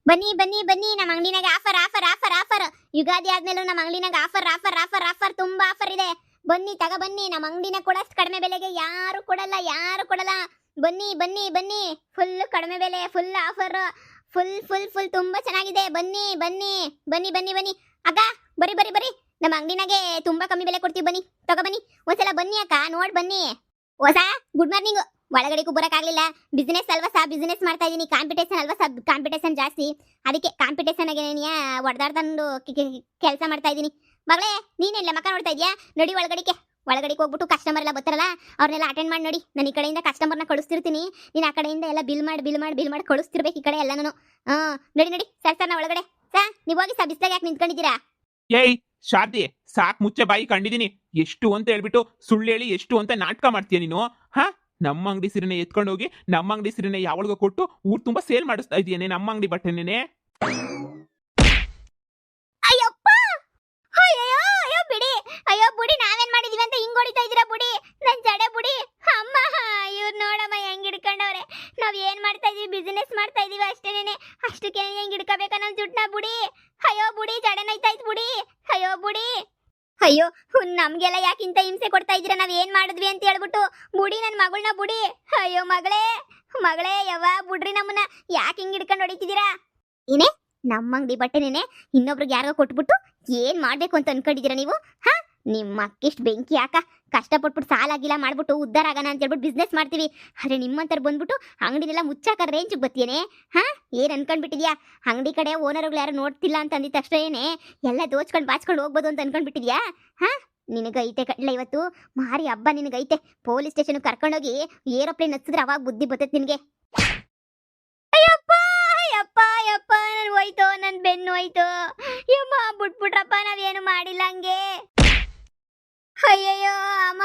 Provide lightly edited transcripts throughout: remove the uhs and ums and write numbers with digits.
ಬನ್ನಿ ಬನ್ನಿ ಬನ್ನಿ, ನಮ್ಮ ಅಂಗಡಿನಾಗ offer offer offer offer. Ugadi ಆದ್ಮೇಲೂ ನಮ್ಮ ಅಂಗಡಿನಾಗ ಆಫರ್ ಆಫರ್ ಆಫರ್ ಆಫರ್ ತುಂಬಾ ಆಫರ್ ಇದೆ. ಬನ್ನಿ ಬನ್ನಿ, ನಮ್ಮ ಅಂಗಡಿನ ಕೂಡ ಕಡಿಮೆ ಬೆಲೆಗೆ ಯಾರು ಕೊಡಲ್ಲ. ಬನ್ನಿ ಬನ್ನಿ ಬನ್ನಿ, ಫುಲ್ ಕಡಿಮೆ ಬೆಲೆ, full offer, full full full ತುಂಬಾ ಚೆನ್ನಾಗಿದೆ. ಬನ್ನಿ ಬನ್ನಿ ಬನ್ನಿ ಬನ್ನಿ ಬನ್ನಿ ಅಕ್ಕ, ಬರಿ ಬರಿ ಬರಿ, ನಮ್ಮ ಅಂಗಡಿನಾಗೆ ತುಂಬಾ ಕಮ್ಮಿ ಬೆಲೆ ಕೊಡ್ತೀವಿ. ಬನ್ನಿ ಬನ್ನಿ ಒಂದ್ಸಲ ಬನ್ನಿ ಅಕ್ಕ, ನೋಡ್ ಬನ್ನಿ. ಹೊಸ ಗುಡ್ ಮಾರ್ನಿಂಗ್. ಒಳಗಡೆಗೂ ಬರೋಕ್ಕಾಗಲಿಲ್ಲ, ಬಿಸ್ನೆಸ್ ಅಲ್ವಾ ಸಾ, ಬಿಸ್ನೆಸ್ ಮಾಡ್ತಾ ಇದೀನಿ. ಕಾಂಪಿಟೇಷನ್ ಅಲ್ವಾ ಸಾ, ಕಾಂಪಿಟೇಷನ್ ಜಾಸ್ತಿ, ಅದಕ್ಕೆ ಕಾಂಪಿಟೇಷನ್ ಆಗಿ ಹೊಡೆದಾಡ್ದಂದು ಕೆಲಸ ಮಾಡ್ತಾ ಇದೀನಿ. ಮಗಳೇ ನೀನೆಲ್ಲ ಮಕ್ಕ ನೋಡ್ತಾ ಇದೀಯಾ? ನೋಡಿ ಒಳಗಡೆಗೆ ಹೋಗ್ಬಿಟ್ಟು ಕಸ್ಟಮರ್ ಎಲ್ಲ ಬರ್ತಾರಲ್ಲ ಅವ್ರನ್ನೆಲ್ಲ ಅಟೆಂಡ್ ಮಾಡಿ ನೋಡಿ. ನಾನು ಈ ಕಡೆಯಿಂದ ಕಸ್ಟಮರ್ನ ಕಳಿಸ್ತಿರ್ತೀನಿ, ನೀನು ಆ ಕಡೆಯಿಂದ ಎಲ್ಲ ಬಿಲ್ ಮಾಡಿ ಕಳಿಸ್ತಿರ್ಬೇಕು ಈ ಕಡೆ ಎಲ್ಲ. ನಾನು ನೋಡಿ ಸರ್ ನಾ ಒಳಗಡೆ. ನೀವು ಹೋಗಿ ಸಾ, ಬಿಸ್ಲಾಗ ಯಾಕೆ ನಿಂತ್ಕೊಂಡಿದ್ದೀರಾ? ಏಯ್ ಶಾರದಿ, ಸಾಕ್ ಮುಚ್ಚೆ ಬಾಯಿ, ಕಂಡಿದ್ದೀನಿ ಎಷ್ಟು ಅಂತ ಹೇಳ್ಬಿಟ್ಟು ಸುಳ್ಳು ಹೇಳಿ ಎಷ್ಟು ಅಂತ ನಾಟಕ ಮಾಡ್ತೀಯ ನೀನು. ಹಾ, ನಮ್ಮ ಅಂಗಡಿ ಸೀರೆನೆ ಎತ್ಕೊಂಡು ಹೋಗಿ ನಮ್ಮ ಅಂಗಡಿ ಸೀರೆನೆ ಯಾವಳಿಗೋ ಕೊಟ್ಟು ಊರ್ ತುಂಬಾ ಸೇಲ್ ಮಾಡಿಸ್ತಾ ಇದೀಯೇನೆ ನಮ್ಮ ಅಂಗಡಿ ಬಟ್ಟೆನೇನೆ. ಅಯ್ಯಪ್ಪ, ಅಯ್ಯೋ ಬಿಡಿ, ಅಯ್ಯೋ ಬುಡಿ, ನಾವೇನ್ ಮಾಡಿದೀವಿ ಅಂತ ಹಿಂಗ್ ಹೊಡಿತಾ ಇದೀರಾ? ಬುಡಿ ನನ್ ಜಡೆ ಬುಡಿ. ಅಮ್ಮ, ಇವ್ರು ನೋಡಮ್ಮ ಹೆಂಗ್ ಹಿಡ್ಕೊಂಡವ್ರೆ. ನಾವ್ ಏನ್ ಮಾಡ್ತಾ ಇದೀವಿ? ಬಿಸಿನೆಸ್ ಮಾಡ್ತಾ ಇದೀವಿ ಅಷ್ಟೇನೆ, ಅಷ್ಟಕ್ಕೆ ಹೆಂಗ್ ಹಿಡ್ಕೋಬೇಕಾ ನಮ್ ಜುಟ್ನ? ಬುಡಿ, ಅಯ್ಯೋ ಬುಡಿ, ಜಡೆ ನೈತಾಯ್ತು ಬುಡಿ. ಅಯ್ಯೋ ಬುಡಿ, ಅಯ್ಯೋ ನಮ್ಗೆಲ್ಲ ಯಾಕಿಂತ ಹಿಂಸೆ ಕೊಡ್ತಾ ಇದೀರಾ? ನಾವ್ ಏನ್ ಮಾಡಿದ್ವಿ ಅಂತ ಹೇಳ್ಬಿಟ್ಟು. ಬುಡಿ ನನ್ ಮಗಳನ್ನ ಬುಡಿ. ಅಯ್ಯೋ ಮಗಳೇ ಯವ್ವ, ಬುಡ್ರಿ ನಮ್ಮನ್ನ ಯಾಕೆ ಹಿಂಗ್ ಹಿಡ್ಕೊಂಡು ಹೊಡಿತಿದ್ದೀರಾ? ಏನೇ ನಮ್ಮ ಅಂಗಡಿ ಬಟ್ಟೆನೇನೆ ಇನ್ನೊಬ್ರಿಗೆ ಯಾರಿಗೋ ಕೊಟ್ಬಿಟ್ಟು ಏನ್ ಮಾಡ್ಬೇಕು ಅಂತ ಅನ್ಕೊಂಡಿದ್ದೀರಾ ನೀವು? ಹಾ, ನಿಮ್ಮ ಅಕ್ಕಿಷ್ಟು ಬೆಂಕಿ ಯಾಕ? ಕಷ್ಟಪಟ್ಬಿಟ್ಟು ಸಾಲಾಗಿಲ್ಲ ಮಾಡ್ಬಿಟ್ಟು ಉದ್ದಾರ ಆಗೋಣ ಅಂತ ಹೇಳ್ಬಿಟ್ಟು ಬಿಸ್ನೆಸ್ ಮಾಡ್ತೀವಿ. ಆದ್ರೆ ನಿಮ್ಮಂತರ ಬಂದ್ಬಿಟ್ಟು ಅಂಗಡಿನೆಲ್ಲ ಮುಚ್ಚಾಕ ರೇಂಜಿಗೆ ಬತ್ತೀಯೇನೆ? ಹಾ, ಏನ್ ಅನ್ಕೊಂಡ್ಬಿಟ್ಟಿದ್ಯಾ? ಅಂಗಡಿ ಕಡೆ ಓನರ್ಗಳು ಯಾರು ನೋಡ್ತಿಲ್ಲ ಅಂತ ಅಂದಿದ ತಕ್ಷಣ ಎಲ್ಲ ದೋಚ್ಕೊಂಡು ಬಾಚ್ಕೊಂಡು ಹೋಗ್ಬೋದು ಅಂತ ಅನ್ಕೊಂಡ್ಬಿಟ್ಟಿದ್ಯಾ? ಹಾ, ನಿನಗೈತೆ ಕಡ್ಲ ಇವತ್ತು ಮಾರಿ ಹಬ್ಬ, ನಿನಗೈತೆ. ಪೊಲೀಸ್ ಸ್ಟೇಷನ್ ಕರ್ಕೊಂಡೋಗಿ ಏರೋಪ್ಲೇನ್ ಹಚ್ಚಿದ್ರೆ ಅವಾಗ ಬುದ್ಧಿ ಬರ್ತೈತೆ ನಿನಗೆ. ಯಪ್ಪ ನನ್ ಹೋಯ್ತು, ನನ್ ಬೆನ್ನು ಹೋಯ್ತು. ಯಮ್ಮ ಬಿಟ್ಬಿಟ್ರಪ್ಪ, ನಾವೇನು ಮಾಡಿಲ್ಲ ಹಂಗೆ. ಅಯ್ಯಯ್ಯೋ ಅಮ್ಮ,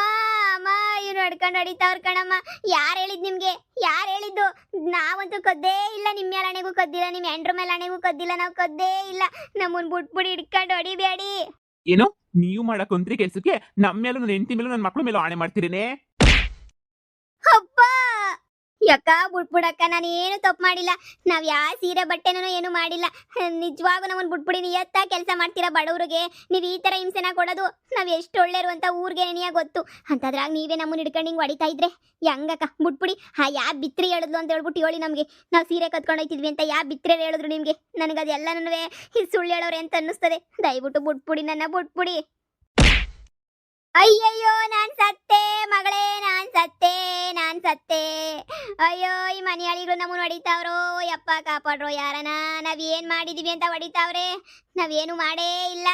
ಇವ್ರು ನಡ್ಕೊಂಡು ಹೊಡಿತಾವ್ರ ಕಣಮ್ಮ. ಯಾರು ಹೇಳಿದ್ ನಿಮ್ಗೆ? ಯಾರು ಹೇಳಿದ್ದು? ನಾವಂತೂ ಕದ್ದೇ ಇಲ್ಲ, ನಿಮ್ಮ ಮೇಲೆ ಹಣೆಗೂ ಕದ್ದಿಲ್ಲ, ನಿಮ್ಮ ಹೆಂಡ್ರ ಮೇಲೆ ಹಣೆಗೂ ಕದ್ದಿಲ್ಲ, ನಾವು ಕದ್ದೇ ಇಲ್ಲ. ನಮ್ಮನ್ ಬಿಟ್ಬಿಡಿ, ಹಿಡ್ಕೊಂಡು ಹೊಡಿಬೇಡಿ. ಏನು ನೀವು ಮಾಡಕ್ ಕುಂತ್ರಿ ಕೆಲ್ಸಕ್ಕೆ ನಮ್ಮ ಮೇಲೂ ನನ್ನ ಹೆಂಡತಿ ಮೇಲೂ ನನ್ನ ಮಕ್ಳ ಮೇಲೂ ಆಣೆ ಮಾಡ್ತೀರೇನೆ? ಅಪ್ಪ ಯಕ್ಕ, ಬಿಟ್ಬಿಡಕ್ಕ, ನಾನು ಏನು ತಪ್ಪು ಮಾಡಿಲ್ಲ. ನಾವ್ ಯಾವ ಸೀರೆ ಬಟ್ಟೆನೂ ಏನು ಮಾಡಿಲ್ಲ. ನಿಜವಾಗೂ ನಮ್ಮನ್ನು ಬಿಟ್ಬಿಡಿ. ನಿಯತ್ತ ಕೆಲಸ ಮಾಡ್ತೀರಾ ಬಡವ್ರಿಗೆ, ನೀವು ಈ ತರ ಹಿಂಸೆನ ಕೊಡೋದು. ನಾವ್ ಎಷ್ಟು ಒಳ್ಳೆಯರು ಅಂತ ಊರಿಗೆ ನೆನೆಯ ಗೊತ್ತು, ಅಂತದ್ರಾಗ ನೀವೇ ನಮ್ಮನ್ನ ಹಿಡ್ಕೊಂಡು ಹಿಂಗೆ ಹೊಡಿತಾ ಇದ್ರೆ ಹೆಂಗಕ್ಕ? ಬಿಟ್ಬಿಡಿ. ಯಾ ಬಿತ್ರಿ ಹೇಳಿದ್ಲು ಅಂತ ಹೇಳ್ಬಿಟ್ಟು ಹೇಳಿ ನಮಗೆ. ನಾವು ಸೀರೆ ಕತ್ಕೊಂಡು ಹೋಯ್ತಿದ್ವಿ ಅಂತ ಯಾ ಬಿತ್ರೆ ಹೇಳಿದ್ರು ನಿಮ್ಗೆ? ನನಗದೆಲ್ಲನೂ ಸುಳ್ಳು ಹೇಳೋರೆ ಅಂತ ಅನ್ನಿಸ್ತದೆ. ದಯವಿಟ್ಟು ಬಿಟ್ಬಿಡಿ, ನನ್ನ ಬಿಟ್ಬಿಡಿ. ಅಯ್ಯಯ್ಯೋ, ನಾನ್ ಸತ್ತೆ ಮಗಳೇ, ನಾನ್ ಸತ್ತೆ. ಅಯ್ಯೋ, ಈ ಮನೆಯಾಳಿಗಳು ನಮ್ಮನ್ನು ಹೊಡಿತಾವ್ರೋ. ಯಪ್ಪ ಕಾಪಾಡ್ರೋ ಯಾರನ. ನಾವೇನ್ ಮಾಡಿದೀವಿ ಅಂತ ಹೊಡಿತಾವ್ರೆ? ನಾವೇನು ಮಾಡೇ ಇಲ್ಲ.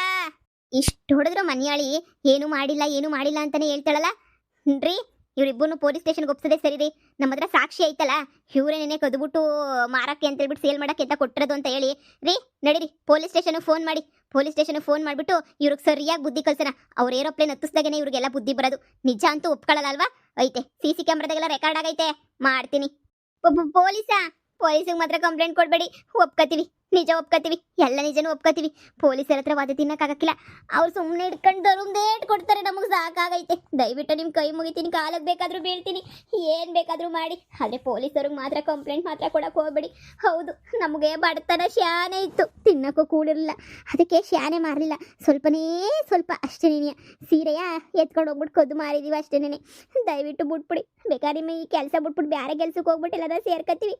ಇಷ್ಟು ಹೊಡೆದ್ರು ಮನೆಯಾಳಿ ಏನು ಮಾಡಿಲ್ಲ ಅಂತಾನೆ ಹೇಳ್ತಾಳಲ್ಲ ರೀ. ಇವ್ರಿಬ್ಬರು ಪೊಲೀಸ್ ಸ್ಟೇಷನ್ಗೆ ಒಪ್ಸದೆ ಸರಿ ರೀ. ನಮ್ಮ ಹತ್ರ ಸಾಕ್ಷಿ ಐತಲ್ಲ, ಇವರೇನೇ ಕದ್ಬಿಟ್ಟು ಮಾರಕ್ಕೆ ಅಂತ ಹೇಳ್ಬಿಟ್ಟು ಸೇಲ್ ಮಾಡಕ್ಕೆ ಅಂತ ಕೊಟ್ಟಿರೋದು ಅಂತ ಹೇಳಿ ರೀ. ನಡೀರಿ ಪೊಲೀಸ್ ಸ್ಟೇಷನ್ಗೆ ಫೋನ್ ಮಾಡಿಬಿಟ್ಟು ಇವ್ರಿಗೆ ಸರಿಯಾಗಿ ಬುದ್ಧಿ ಕಲ್ಸೋಣ. ಅವ್ರ ಏರೋಪ್ಲೇನ್ ಹತ್ತಿಸ್ದಾಗೇನೆ ಇವ್ರಿಗೆಲ್ಲ ಬುದ್ಧಿ ಬರೋದು. ನಿಜ ಅಂತೂ ಒಪ್ಕೊಳ್ಳಲ್ಲ ಅಲ್ವಾ? ಐತೆ CC ಕ್ಯಾಮ್ರಾದಾಗೆಲ್ಲ ರೆಕಾರ್ಡ್ ಆಗೈತೆ, ಮಾಡ್ತೀನಿ. ಪೊಲೀಸಿಗೆ ಮಾತ್ರ ಕಂಪ್ಲೇಂಟ್ ಕೊಡಬೇಡಿ. ಒಪ್ಕೋತೀವಿ, ನಿಜ ಒಪ್ಕೋತೀವಿ, ಎಲ್ಲ ನಿಜನೂ ಒಪ್ಕೋತೀವಿ. ಪೊಲೀಸರ ಹತ್ರ ವಾದ ತಿನ್ನಕ್ಕಾಗಕ್ಕಿಲ್ಲ. ಅವ್ರು ಸುಮ್ಮನೆ ಇಟ್ಕೊಂಡು ದರುಂದೇಟ್ ಕೊಡ್ತಾರೆ. ನಮಗೆ ಸಾಕಾಗೈತೆ. ದಯವಿಟ್ಟು ನಿಮ್ಮ ಕೈ ಮುಗಿತೀನಿ, ಕಾಲಕ್ಕೆ ಬೇಕಾದರೂ ಬೀಳ್ತೀನಿ, ಏನು ಬೇಕಾದರೂ ಮಾಡಿ. ಆದರೆ ಪೊಲೀಸರಿಗೆ ಮಾತ್ರ ಕಂಪ್ಲೇಂಟ್ ಮಾತ್ರ ಕೊಡಕ್ಕೆ ಹೋಗ್ಬೇಡಿ. ಹೌದು, ನಮಗೆ ಬಡತನ ಶಾನೆ ಇತ್ತು, ತಿನ್ನೋಕ್ಕೂ ಕೂಡಿರಲಿಲ್ಲ, ಅದಕ್ಕೆ ಶಾನೆ ಮಾರಲಿಲ್ಲ. ಸ್ವಲ್ಪ ಅಷ್ಟೇನೇ. ಸೀರೆಯ ಎತ್ಕೊಂಡು ಹೋಗ್ಬಿಟ್ಟು ಕದ್ದು ಮಾರಿದೀವಿ ಅಷ್ಟೇನೆ. ದಯವಿಟ್ಟು ಬಿಟ್ಬಿಡಿ. ಬೇಕಾದ್ರೆ ನಿಮ್ಮ ಈ ಕೆಲಸ ಬಿಟ್ಬಿಟ್ಟು ಬೇರೆ ಕೆಲ್ಸಕ್ಕೆ ಹೋಗ್ಬಿಟ್ಟು ಎಲ್ಲಾದ್ರೂ ಸೇರ್ಕೊತೀವಿ.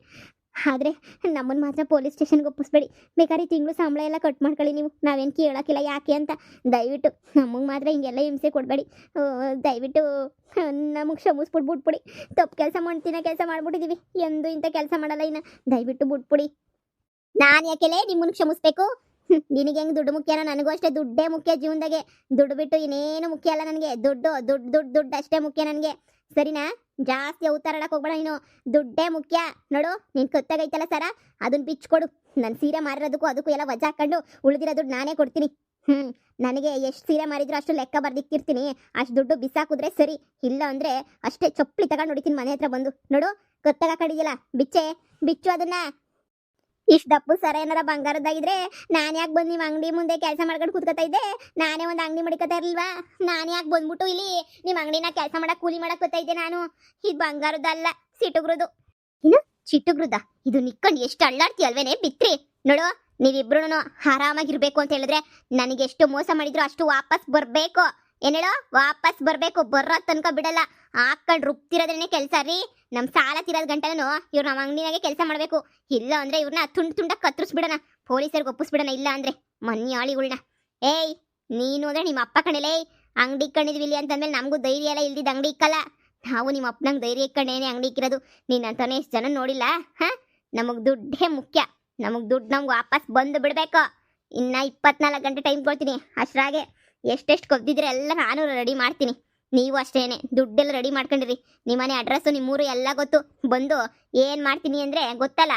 ಆದರೆ ನಮ್ಮನ್ನು ಮಾತ್ರ ಪೊಲೀಸ್ ಸ್ಟೇಷನ್ಗೆ ಒಪ್ಪಿಸ್ಬೇಡಿ. ಬೇಕಾದ್ರೆ ತಿಂಗಳು ಸಂಬಳ ಎಲ್ಲ ಕಟ್ ಮಾಡ್ಕೊಳ್ಳಿ ನೀವು, ನಾವೇನು ಕೇಳೋಕ್ಕಿಲ್ಲ ಯಾಕೆ ಅಂತ. ದಯವಿಟ್ಟು ನಮಗೆ ಮಾತ್ರ ಹಿಂಗೆಲ್ಲ ಹಿಂಸೆ ಕೊಡಬೇಡಿ. ದಯವಿಟ್ಟು ನಮಗೆ ಕ್ಷಮಿಸ್ಬಿಟ್ಬಿಡಿ. ತಪ್ಪು ಕೆಲಸ ಮಾಡ್ಬಿಟ್ಟಿದ್ದೀವಿ, ಎಂದು ಇಂಥ ಕೆಲಸ ಮಾಡಲ್ಲ ಇನ್ನು. ದಯವಿಟ್ಟು ಬಿಟ್ಬಿಡಿ. ನಾನು ಯಾಕೆಲೆ ನಿಮ್ಮನ್ನು ಕ್ಷಮಿಸ್ಬೇಕು? ನಿನಗೆ ಹೆಂಗೆ ದುಡ್ಡು ಮುಖ್ಯನೋ, ನನಗೂ ಅಷ್ಟೇ ದುಡ್ಡೇ ಮುಖ್ಯ ಜೀವನದಾಗೆ. ದುಡ್ಡು ಬಿಟ್ಟು ಇನ್ನೇನು ಮುಖ್ಯ ಅಲ್ಲ ನನಗೆ. ದುಡ್ಡು ಅಷ್ಟೇ ಮುಖ್ಯ ನನಗೆ, ಸರಿನಾ? ಜಾಸ್ತಿ ಅವತಾರಕ್ಕೆ ಹೋಗ್ಬೇಡ ನೀನು. ದುಡ್ಡೇ ಮುಖ್ಯ. ನೋಡು, ನೀನು ಕತ್ತಾಗೈತಲ್ಲ ಸರ, ಅದನ್ನ ಬಿಚ್ಕೊಡು. ನನ್ನ ಸೀರೆ ಮಾರಿರೋದಕ್ಕೂ ಅದಕ್ಕೂ ಎಲ್ಲ ವಜಾ ಹಾಕೊಂಡು ಉಳಿದಿರೋ ದುಡ್ಡು ನಾನೇ ಕೊಡ್ತೀನಿ. ನನಗೆ ಎಷ್ಟು ಸೀರೆ ಮಾರಿದ್ರು ಅಷ್ಟು ಲೆಕ್ಕ ಬರ್ದಿಕ್ಕಿರ್ತೀನಿ. ಅಷ್ಟು ದುಡ್ಡು ಬಿಸಾಕಿದ್ರೆ ಸರಿ, ಇಲ್ಲ ಅಂದರೆ ಅಷ್ಟೇ ಚಪ್ಪಲಿ ತಗೊಂಡು ಹೊಡಿತೀನಿ ಮನೆ ಹತ್ರ ಬಂದು. ನೋಡು, ಕತ್ತಾಗ ಕಡಿಯಲ್ಲ, ಬಿಚ್ಚು ಅದನ್ನ. ಇಷ್ಟು ದಪ್ಪು ಸರ ಏನಾರ ಬಂಗಾರದಾಗಿದ್ರೆ ನಾನು ಯಾಕೆ ಬಂದು ನಿಮ್ಮ ಅಂಗಡಿ ಮುಂದೆ ಕೆಲಸ ಮಾಡ್ಕೊಂಡು ಕೂತ್ಕೊತಾ ಇದ್ದೆ? ನಾನೇ ಒಂದು ಅಂಗಡಿ ಮಡಿಕತಾ ಇರಲ್ವಾ? ನಾನು ಯಾಕೆ ಬಂದ್ಬಿಟ್ಟು ಇಲ್ಲಿ ನಿಮ್ಮ ಅಂಗಡಿನ ಕೆಲಸ ಮಾಡಕ್ಕೆ ಕೂಲಿ ಮಾಡಕ್ಕೆ ಬರ್ತಾ ಇದ್ದೆ ನಾನು? ಇದು ಬಂಗಾರದಲ್ಲ, ಸಿಟುಗ್ರದು. ಇನ್ನು ಚಿಟ್ಟುಗ್ರದ? ಇದು ನಿಕ್ಕೊಂಡು ಎಷ್ಟು ಅಳ್ಳಾಡ್ತಿ ಅಲ್ವೇನೆ ಬಿತ್ರಿ. ನೋಡು, ನೀವಿಬ್ರು ಆರಾಮಾಗಿರ್ಬೇಕು ಅಂತ ಹೇಳಿದ್ರೆ ನನಗೆ ಎಷ್ಟು ಮೋಸ ಮಾಡಿದ್ರು ಅಷ್ಟು ವಾಪಸ್ ಬರ್ಬೇಕು. ಏನೇಳೋ, ವಾಪಸ್ ಬರ್ಬೇಕು. ಬರೋ ತನಕ ಬಿಡಲ್ಲ. ಹಾಕೊಂಡ್ ರುಬ್ತಿರೋದ್ರೇನೆ ಕೆಲಸ ರೀ. ನಮ್ ಸಾಲ ತೀರೋದ್ ಗಂಟನೂ ಇವ್ರು ನಮ್ಮ ಅಂಗಡಿನಾಗೆ ಕೆಲಸ ಮಾಡ್ಬೇಕು. ಇಲ್ಲ ಅಂದ್ರೆ ಇವ್ರನ್ನ ತುಂಡ ಕತ್ತರಿಸ್ಬಿಡಣ, ಪೊಲೀಸರಿಗೆ ಒಪ್ಪಿಸ್ಬಿಡಣ. ಇಲ್ಲ ಅಂದ್ರೆ ಮನ್ಯಾಳಿಗಳ್ನ. ಏಯ್, ನೀನು ಅಂದ್ರೆ ನಿಮ್ಮ ಅಪ್ಪ ಕಣಲೇ ಅಂಗಡಿ ಇಕ್ಕೊಂಡಿದ್ವಿ ಇಲ್ಲಿ ಅಂತಂದ್ಮೇಲೆ ನಮಗೂ ಧೈರ್ಯ ಎಲ್ಲ ಇಲ್ದಿದ್ದು ಅಂಗಡಿ ಇಕ್ಕಲ್ಲ. ನಾವು ನಿಮ್ಮ ಅಪ್ಪನಂಗೆ ಧೈರ್ಯ ಇಕ್ಕೊಂಡೇನೆ ಅಂಗಡಿ ಇಕ್ಕಿರೋದು. ನೀನಂತಾನೆ ಎಷ್ಟು ಜನ ನೋಡಿಲ್ಲ. ಹಾ, ನಮಗ್ ದುಡ್ಡೇ ಮುಖ್ಯ. ನಮಗ್ ದುಡ್ಡು ನಮ್ಗೆ ವಾಪಸ್ ಬಂದು ಬಿಡ್ಬೇಕು. ಇನ್ನ 24 ಗಂಟೆ ಟೈಮ್ ಕೊಡ್ತೀನಿ. ಅಷ್ಟ್ರಾಗೆ ಎಷ್ಟೆಷ್ಟು ಕೊಬ್ದಿದ್ರೆ ಎಲ್ಲ ನಾನು ರೆಡಿ ಮಾಡ್ತೀನಿ. ನೀವು ಅಷ್ಟೇನೆ ದುಡ್ಡೆಲ್ಲ ರೆಡಿ ಮಾಡ್ಕೊಂಡಿರಿ. ನಿಮ್ಮನೆ ಅಡ್ರೆಸ್ಸು ನಿಮ್ಮೂರು ಎಲ್ಲ ಗೊತ್ತು. ಬಂದು ಏನು ಮಾಡ್ತೀನಿ ಅಂದರೆ ಗೊತ್ತಲ್ಲ.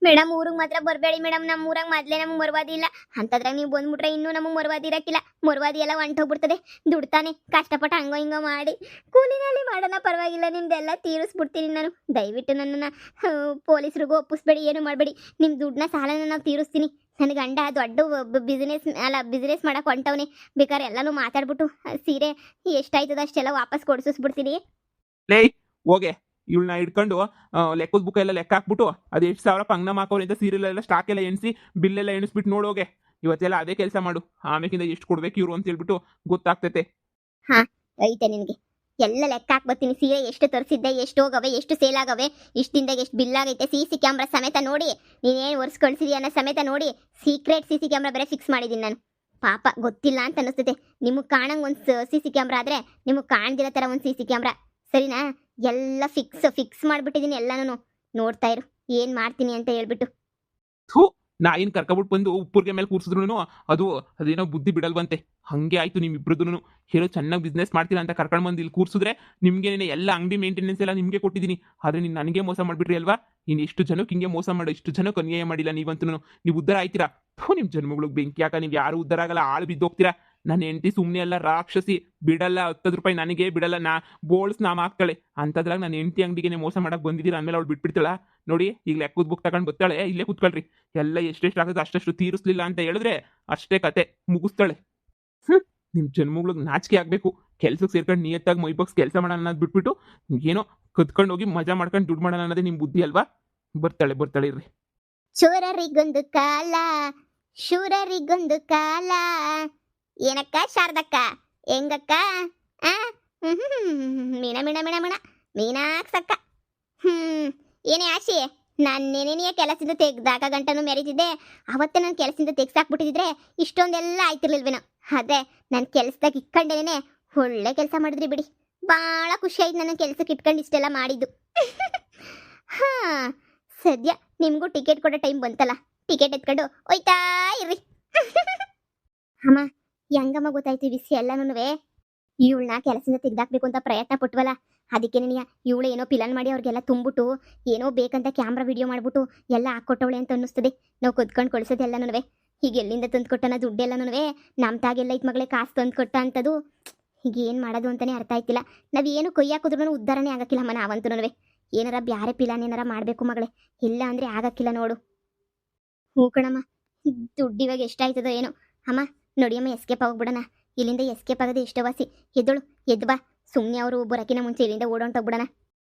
ಮೇಡಮ್, ಊರಿಗೆ ಮಾತ್ರ ಬರಬೇಡಿ ಮೇಡಮ್. ನಮ್ಮ ಊರಾಗ ಮೊದಲೇ ನಮಗೆ ಮರವಾದಿ ಇಲ್ಲ. ಅಂಥದ್ರಾಗ ನೀವು ಬಂದ್ಬಿಟ್ರೆ ಇನ್ನೂ ನಮಗೆ ಮರವಾದಿ ಇರೋಕ್ಕಿಲ್ಲ. ಮರವಾದಿ ಎಲ್ಲ ಹೊಂಟೋಗ್ಬಿಡ್ತದೆ. ದುಡ್ತಾನೆ ಕಷ್ಟಪಟ್ಟು ಹಂಗೋ ಹಿಂಗೋ ಮಾಡಿ ಕೂಲಿನಲ್ಲಿ ಮಾಡೋಣ, ಪರವಾಗಿಲ್ಲ. ನಿಮ್ದೆಲ್ಲ ತೀರಿಸ್ಬಿಡ್ತೀನಿ ನಾನು. ದಯವಿಟ್ಟು ನನ್ನನ್ನು ಪೊಲೀಸರಿಗೂ ಒಪ್ಪಿಸ್ಬೇಡಿ, ಏನು ಮಾಡಬೇಡಿ. ನಿಮ್ಮ ದುಡ್ಡನ್ನ ಸಾಲನ ನಾವು ತೀರಿಸ್ತೀನಿ. ನನ್ನ ಗಂಡ ದೊಡ್ಡ ಬಿಸ್ನೆಸ್ ಮಾಡಕ್ಕೆ ಹೊಂಟವನೆ. ಬೇಕಾದ್ರೆ ಎಲ್ಲನೂ ಮಾತಾಡ್ಬಿಟ್ಟು ಸೀರೆ ಎಷ್ಟಾಯ್ತದ ಅಷ್ಟೆಲ್ಲ ವಾಪಸ್ ಕೊಡಿಸ್ಬಿಡ್ತೀನಿ. ಲೇ ಹೋಗೆ, ಇವಳನ್ನ ಹಿಡ್ಕೊಂಡು ಲೆಕ್ಕದ ಬುಕ್ ಎಲ್ಲ ಲೆಕ್ಕ ಹಾಕ್ಬಿಟ್ಟು ಅದು ಎಷ್ಟು ಸಾವಿರ ಪಂಗ್ನ ಮಾಕೋರಿ ಅಂತ ಸೀರಿಯಲ್ ಎಲ್ಲ ಸ್ಟಾಕ್ ಎಲ್ಲ ಎಣಿಸಿ ಬಿಲ್ಲೆಲ್ಲ ಎಣಿಸ್ಬಿಟ್ಟು ನೋಡೋಗೆ. ಇವತ್ತೆಲ್ಲ ಅದೇ ಕೆಲಸ ಮಾಡು. ಆಮೇಕಿಂದ ಎಷ್ಟು ಕೊಡ್ಬೇಕು ಇವ್ರು ಅಂತ ಹೇಳ್ಬಿಟ್ಟು ಗೊತ್ತಾಗ್ತೈತೆ. ಹಾ, ಐತೆ ನಿನಗೆ ಎಲ್ಲ ಲೆಕ್ಕ ಹಾಕ್ಬರ್ತೀನಿ. ಸೀರೆ ಎಷ್ಟು ತರಿಸಿದ್ದೆ, ಎಷ್ಟು ಹೋಗವೆ, ಎಷ್ಟು ಸೇಲ್ ಆಗವೆ, ಇಷ್ಟಿಂದಾಗ ಎಷ್ಟು ಬಿಲ್ ಆಗೈತೆ, CC ಕ್ಯಾಮ್ರಾ ಸಮೇತ ನೋಡಿ. ನೀನೇನು ಒರ್ಸ್ ಕಳಿಸಿದೀಯ ಅನ್ನೋ ಸಮೇತ ನೋಡಿ. ಸೀಕ್ರೆಟ್ CC ಕ್ಯಾಮ್ರಾ ಬೇರೆ ಫಿಕ್ಸ್ ಮಾಡಿದ್ದೀನಿ ನಾನು. ಪಾಪ ಗೊತ್ತಿಲ್ಲ ಅಂತ ಅನಿಸ್ತೈತೆ. ನಿಮಗೆ ಕಾಣಂಗೆ ಒಂದು CC ಕ್ಯಾಮ್ರಾ ಆದರೆ ನಿಮಗೆ ಕಾಣ್ದಿರೋ ಥರ ಒಂದು CC ಕ್ಯಾಮ್ರಾ, ಸರಿನಾ? ಎಲ್ಲ ಫಿಕ್ಸ್ ಮಾಡಿಬಿಟ್ಟಿದ್ದೀನಿ. ಎಲ್ಲನೂ ನೋಡ್ತಾ ಇರು ಏನು ಮಾಡ್ತೀನಿ ಅಂತ ಹೇಳ್ಬಿಟ್ಟು. ನಾಯಿನ ಕರ್ಕೊಬಿಟ್ಟು ಬಂದು ಉಪ್ಪುರ್ಗೆ ಮೇಲೆ ಕೂರ್ಸಿದ್ರು ಅದೇನೋ ಬುದ್ಧಿ ಬಿಡಲ್ವಂತೆ. ಹಂಗೆ ಆಯ್ತು ನಿಮ್ಮಿಬ್ರದ್ದು. ಹೇಳೋ ಚೆನ್ನಾಗಿ ಬಿಸ್ನೆಸ್ ಮಾಡ್ತೀರಾ ಅಂತ ಕರ್ಕೊಂಡು ಬಂದು ಇಲ್ಲಿ ಕೂರ್ಸಿದ್ರೆ ನಿಮ್ಗೆ ಎಲ್ಲ ಅಂಗಡಿ ಮೇಂಟೆನೆನ್ಸ್ ಎಲ್ಲ ನಿಮಗೆ ಕೊಟ್ಟಿದ್ದೀನಿ. ಆದರೆ ನೀನು ನನಗೆ ಮೋಸ ಮಾಡಿಬಿಟ್ರಿ ಅಲ್ವಾ? ಇನ್ನು ಎಷ್ಟು ಜನಕ್ಕೆ ಹಿಂಗೆ ಮೋಸ ಮಾಡೋ, ಇಷ್ಟು ಜನಕ್ಕೆ ಅನ್ಯಾಯ ಮಾಡಿಲ್ಲ ನೀವಂತೂ. ನೀವು ಉದ್ಧಾರ ಆಯ್ತೀರಾ? ನಿಮ್ಮ ಜನ್ಮಗಳಿಗೆ ಬೆಂಕಿ ಹಾಕ. ನೀವು ಯಾರು ಉದ್ಧಾರ ಆಗಲ್ಲ, ಆಳು ಬಿದ್ದೋಗ್ತೀರಾ. ನನ್ನ ಹೆಂಡತಿ ಸುಮ್ಮನೆ ಎಲ್ಲ ರಾಕ್ಷಸಿ, ಬಿಡಲ್ಲ. 10 ರೂಪಾಯಿ ನನಗೆ ಬಿಡಲ್ಲ, ಬೋಳ್ಸ್ ನಾಮ ಹಾಕ್ತಾಳೆ. ಅಂಥದ್ರಾಗ ನನ್ನ ಹೆಂಡತಿ ಅಂಗಡಿಗೆ ಮೋಸ ಮಾಡಕ್ಕೆ ಬಂದಿದ್ದೀರಾ ಅಂದಮೇಲೆ ಅವಳು ಬಿಟ್ಬಿಡ್ತಾಳ ನೋಡಿ. ಈಗ ಲೆಕ್ಕದ ಬುಕ್ ತಗೊಂಡು ಬರ್ತಾಳೆ, ಇಲ್ಲೇ ಕೂತ್ಕೊಳ್ರಿ. ಎಲ್ಲ ಎಷ್ಟೆಷ್ಟು ಆಗುತ್ತೆ ಅಷ್ಟಷ್ಟು ತೀರಿಸ್ಲಿಲ್ಲ ಅಂತ ಹೇಳಿದ್ರೆ ಅಷ್ಟೇ ಕತೆ ಮುಗಿಸ್ತಾಳೆ. ನಿಮ್ಮ ಜನ್ಮಗಳಿಗೆ ನಾಚಿಕೆ ಆಗಬೇಕು. ಕೆಲ್ಸಕ್ಕೆ ಸೇರ್ಕೊಂಡು ನಿಯತ್ತಾಗಿ ಮೈಬಕ್ಸ್ ಕೆಲಸ ಮಾಡೋಣ ಅನ್ನೋದು ಬಿಟ್ಬಿಟ್ಟು ಏನೋ ಕದ್ಕೊಂಡು ಹೋಗಿ ಮಜಾ ಮಾಡ್ಕೊಂಡು ದುಡ್ಡು ಮಾಡೋಣ ಅನ್ನೋದೇ ನಿಮ್ಮ ಬುದ್ಧಿ ಅಲ್ವಾ? ಬರ್ತಾಳೆ ಇರ್ರಿ. ಚೋರರಿಗೊಂದು ಕಾಲ, ಶೂರರಿಗೊಂದು ಕಾಲ. ಏನಕ್ಕ ಶಾರದಕ್ಕ, ಹೆಂಗಕ್ಕ? ಮೀನ ಮೀನ ಮೀನ ಮೀನ ಮೀನಾಕ್ಸಕ್ಕ. ಏನೇ ಆಶಿ, ನಾನು ನೆನೆಯ ಕೆಲಸದಿಂದ ತೆಗ್ದಾಗ ಗಂಟನೂ ಮೆರೀತಿದ್ದೆ. ಅವತ್ತೇ ನಾನು ಕೆಲಸದಿಂದ ತೆಗ್ಸಾಕ್ಬಿಟ್ಟಿದ್ರೆ ಇಷ್ಟೊಂದೆಲ್ಲ ಆಯ್ತಿರ್ಲಿಲ್ವೇನೋ. ಅದೇ ನಾನು ಕೆಲಸದಾಗ ಇಟ್ಕೊಂಡೇನೆ ಒಳ್ಳೆ ಕೆಲಸ ಮಾಡಿದ್ರಿ ಬಿಡಿ. ಭಾಳ ಖುಷಿ ಆಯ್ತು ನನ್ನ ಕೆಲಸಕ್ಕೆ ಇಟ್ಕೊಂಡು ಇಷ್ಟೆಲ್ಲ ಮಾಡಿದ್ದು. ಹಾಂ, ಸದ್ಯ ನಿಮಗೂ ಟಿಕೆಟ್ ಕೊಡೋ ಟೈಮ್ ಬಂತಲ್ಲ. ಟಿಕೆಟ್ ಎತ್ಕೊಂಡು ಹೋಯ್ತಾ ಇರ್ರಿ. ಅಮ್ಮ, ಹೆಂಗಮ್ಮ ಗೊತ್ತಾಯ್ತು ಈ ವಿಷಯ ಎಲ್ಲನೂ? ಇವಳನ್ನ ಕೆಲಸದಿಂದ ತೆಗ್ದಾಕ್ಬೇಕು ಅಂತ ಪ್ರಯತ್ನ ಪಟ್ವಲ್ಲ, ಅದಕ್ಕೆ ಇವಳು ಏನೋ ಪಿಲಾನ್ ಮಾಡಿ ಅವ್ರಿಗೆಲ್ಲ ತುಂಬಿಟ್ಟು ಏನೋ ಬೇಕಂತ ಕ್ಯಾಮ್ರಾ ವಿಡಿಯೋ ಮಾಡ್ಬಿಟ್ಟು ಎಲ್ಲ ಹಾಕ್ಕೊಟ್ಟವಳೆ ಅಂತ ಅನ್ನಿಸ್ತದೆ. ನಾವು ಕದ್ಕೊಂಡು ಕಳಿಸೋದೆಲ್ಲನೂ ಈಗ ಎಲ್ಲಿಂದ ತಂದು ಕೊಟ್ಟನ ದುಡ್ಡೆಲ್ಲನೂ ನಮ್ಮ ತಾಗೆಲ್ಲ ಇತ್ತು ಮಗಳೇ, ಕಾಸು ತಂದು ಕೊಟ್ಟ ಅಂಥದ್ದು. ಈಗ ಏನು ಮಾಡೋದು ಅಂತಲೇ ಅರ್ಥ ಆಯ್ತಿಲ್ಲ. ನಾವೇನು ಕೈ ಹಾಕಿದ್ರೂ ಉದ್ಧಾರನೇ ಆಗಕ್ಕಿಲ್ಲಮ್ಮ ನಾವಂತೂ. ಏನಾರ ಬ್ಯಾರೆ ಪಿಲಾನ್ ಏನಾರ ಮಾಡಬೇಕು ಮಗಳೇ, ಇಲ್ಲ ಅಂದರೆ ಆಗಕ್ಕಿಲ್ಲ ನೋಡು. ಹ್ಞೂ ಕಣಮ್ಮ, ದುಡ್ಡು ಇವಾಗ ಎಷ್ಟಾಯ್ತದೋ ಏನೋ. ಅಮ್ಮ ನೋಡಿಯಮ್ಮ, ಎಸ್ಕೇಪ್ ಆಗೋಗ್ಬಿಡೋಣ ಇಲ್ಲಿಂದ. ಎಸ್ಕೇಪ್ ಆಗೋದು ಎಷ್ಟೋ ವಾಸಿ. ಎದ್ದಳು, ಎದ್ದು ಬಾ. ಸುಮ್ಮನೆ ಅವರು ಬರೋಕಿನ ಮುಂಚೆ ಇಲ್ಲಿಂದ ಓಡೋಂಟೋಗ್ಬಿಡೋಣ.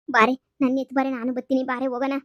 ಬಾರೆ, ನನ್ನ ಎತ್ತು ಬಾರೆ, ನಾನು ಬರ್ತೀನಿ. ಬಾರೆ ಹೋಗೋಣ.